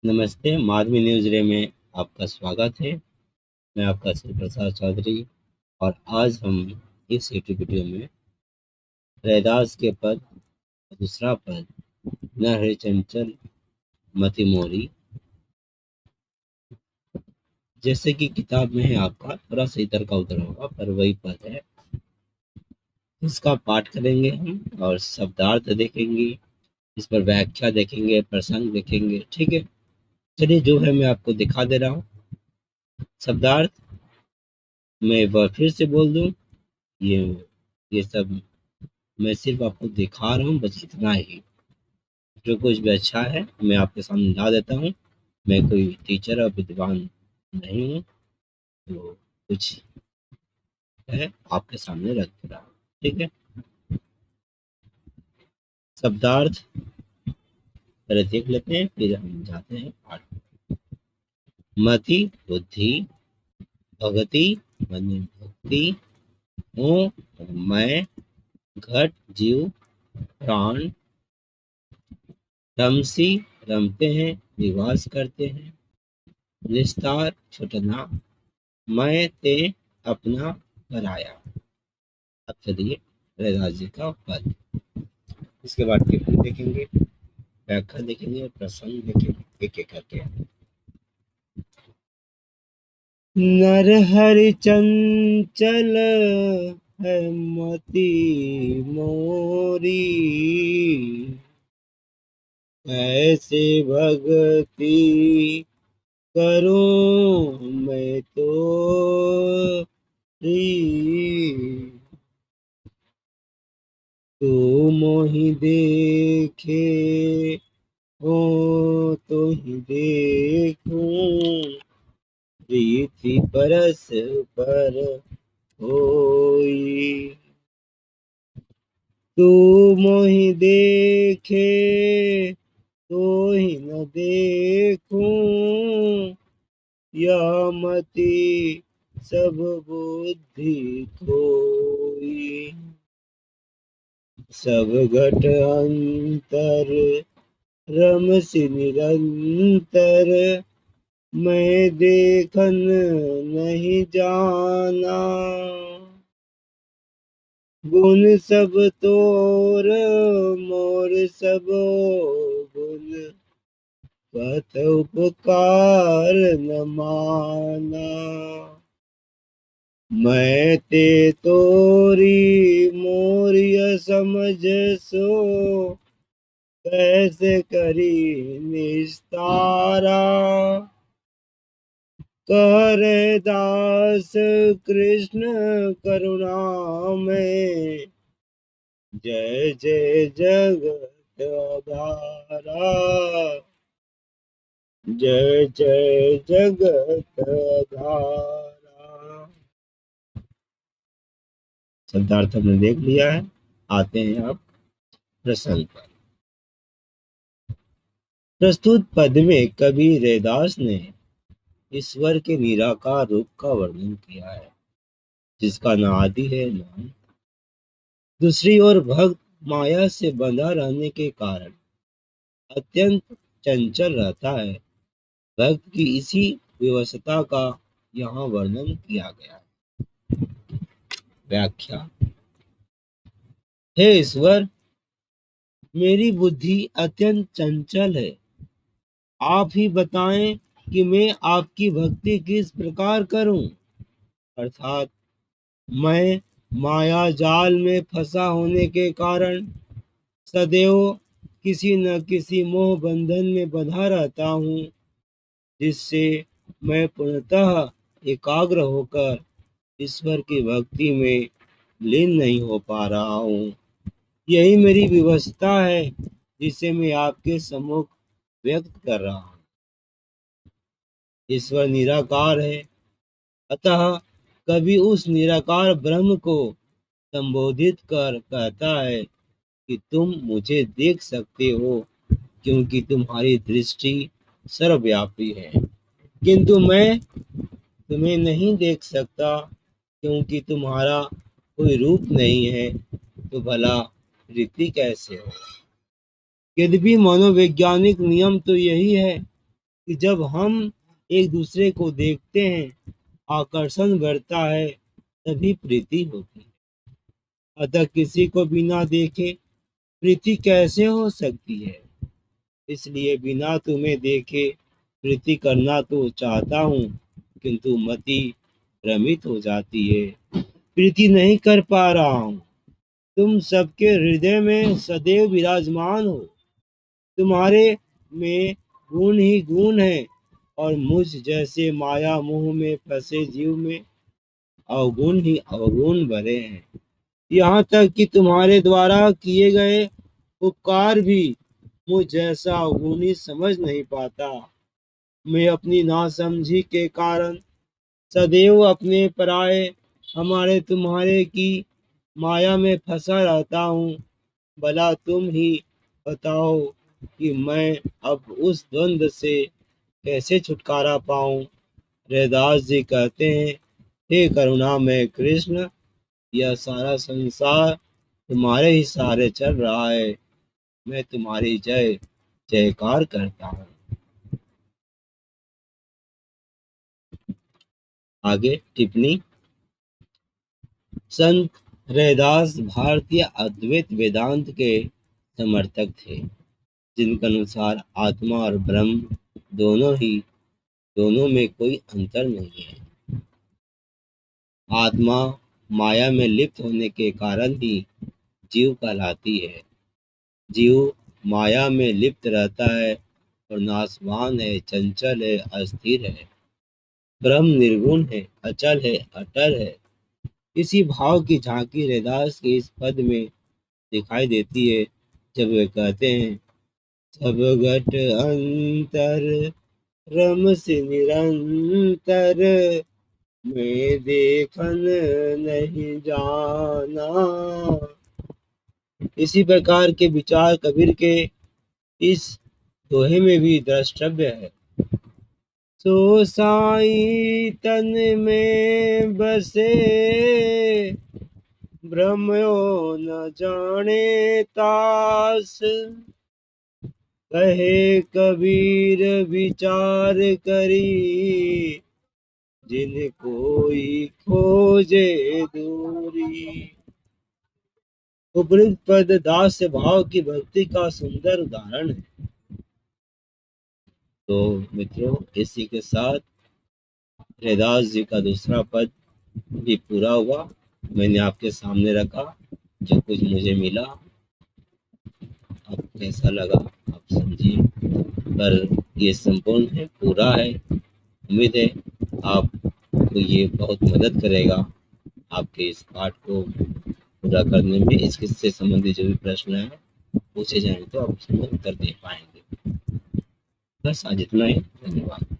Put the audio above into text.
नमस्ते, Madhavi news day में आपका स्वागत है। मैं आपका शिव प्रसाद चौधरी और आज हम इस यूट्यूब वीडियो में रैदास के पद, दूसरा पद न है चंचल मति मोरी, जैसे कि किताब में है आपका थोड़ा सा इधर का उधर होगा पर वही पद है। इसका पाठ करेंगे हम और शब्दार्थ देखेंगे, इस पर व्याख्या देखेंगे, प्रसंग देखेंगे। ठीक है, चलिए जो है मैं आपको दिखा दे रहा हूँ। शब्दार्थ मैं वह फिर से बोल दूँ, ये सब मैं सिर्फ आपको दिखा रहा हूँ, बस इतना ही। जो कुछ भी अच्छा है मैं आपके सामने ला देता हूँ। मैं कोई टीचर और विद्वान नहीं हूँ, तो कुछ है आपके सामने रख दे रहा हूँ। ठीक है, शब्दार्थ पहले देख लेते हैं, फिर हम जाते हैं पाठ। मति बुद्धि, भगति मन भक्ति, हूँ मैं, घट जीव प्राण, रमसी रमते हैं निवास करते हैं, निस्तार छुटना, मैं ते अपना बनाया। अब चलिए रैदास जी का पद, इसके बाद टिप्पणी देखेंगे, व्याख्या देखेंगे, प्रसंग देखेंगे एक एक करके। नर हरि चंचल है मति मोरी, ऐसे भगति करूं मैं तो तू मोहि देखे हो तो ही देखूं, प्रीति परस पर होई। तू मोहि देखे तो ही न देखूं, या मति सब बुद्धि खोई। सब घट अंतर रमसि निरंतर, मैं देखन नहीं जाना। गुण सब तोर मोर सब गुण, पथ उपकार न माना। मैं ते तोरी मोरिय समझ सो, कैसे करी निस्तारा। करे दास कृष्ण करुणा में, जय जय जगत आधारा, जय जय जगत आधारा। शब्दार्थ हमने देख लिया है, आते हैं अब प्रसंग पर। प्रस्तुत पद में कवि रैदास ने ईश्वर के निराकार रूप का वर्णन किया है, जिसका न आदि है न अंत। दूसरी ओर भक्त माया से बंधा रहने के कारण अत्यंत चंचल रहता है। भक्त की इसी विवशता का यहाँ वर्णन किया गया है। व्याख्या। हे ईश्वर, मेरी बुद्धि अत्यंत चंचल है। आप ही बताएं कि मैं आपकी भक्ति किस प्रकार करूं। अर्थात मैं माया जाल में फंसा होने के कारण सदैव किसी न किसी मोह बंधन में बंधा रहता हूँ, जिससे मैं पूर्णतः एकाग्र होकर ईश्वर की भक्ति में लीन नहीं हो पा रहा हूँ। यही मेरी विवशता है, जिसे मैं आपके सम्मुख व्यक्त कर रहा हूँ। ईश्वर निराकार है, अतः कभी उस निराकार ब्रह्म को संबोधित कर कहता है कि तुम मुझे देख सकते हो, क्योंकि तुम्हारी दृष्टि सर्वव्यापी है, किंतु मैं तुम्हें नहीं देख सकता, क्योंकि तुम्हारा कोई रूप नहीं है, तो भला रीति कैसे हो। यद्यपि मनोवैज्ञानिक नियम तो यही है कि जब हम एक दूसरे को देखते हैं, आकर्षण बढ़ता है, तभी प्रीति होती है। अतः किसी को बिना देखे प्रीति कैसे हो सकती है? इसलिए बिना तुम्हें देखे प्रीति करना तो चाहता हूँ, किंतु मति भ्रमित हो जाती है, प्रीति नहीं कर पा रहा हूँ। तुम सबके हृदय में सदैव विराजमान हो, तुम्हारे में गुण ही गुण है, और मुझ जैसे माया मोह में फंसे जीव में अवगुण ही अवगुण भरे हैं। यहाँ तक कि तुम्हारे द्वारा किए गए उपकार भी मुझ जैसा अवगुणी समझ नहीं पाता। मैं अपनी नासमझी के कारण सदैव अपने पराये हमारे तुम्हारे की माया में फंसा रहता हूँ। भला तुम ही बताओ कि मैं अब उस द्वंद से कैसे छुटकारा पाऊं? रैदास जी कहते हैं, हे करुणामय कृष्ण, यह सारा संसार तुम्हारे ही सहारे चल रहा है। मैं तुम्हारी जय जयकार करता हूँ। आगे टिप्पणी। संत रैदास भारतीय अद्वैत वेदांत के समर्थक थे, जिनके अनुसार आत्मा और ब्रह्म दोनों में कोई अंतर नहीं है। आत्मा माया में लिप्त होने के कारण ही जीव कहलाती है। जीव माया में लिप्त रहता है और नाशवान है, चंचल है, अस्थिर है। ब्रह्म निर्गुण है, अचल है, अटल है। इसी भाव की झांकी रैदास के इस पद में दिखाई देती है, जब वे कहते हैं, सब घट अंतर रम से निरंतर, मैं देखन नहीं जाना। इसी प्रकार के विचार कबीर के इस दोहे में भी द्रष्टव्य है। सो साई तन में बसे, भ्रमयो न जाने तास, कहे कबीर विचार करी, जिन कोई खोजे दूरी। उपयुक्त पद दास भाव की भक्ति का सुंदर उदाहरण है। तो मित्रों, इसी के साथ रैदास जी का दूसरा पद भी पूरा हुआ। मैंने आपके सामने रखा, जो कुछ मुझे मिला। अब कैसा लगा आप समझिए, पर ये संपूर्ण है, पूरा है। उम्मीद है आपको ये बहुत मदद करेगा आपके इस पाठ को पूरा करने में। इससे संबंधित जो भी प्रश्न है पूछे जाएंगे तो आप उसमें उत्तर दे पाएंगे। बस आज इतना ही। धन्यवाद।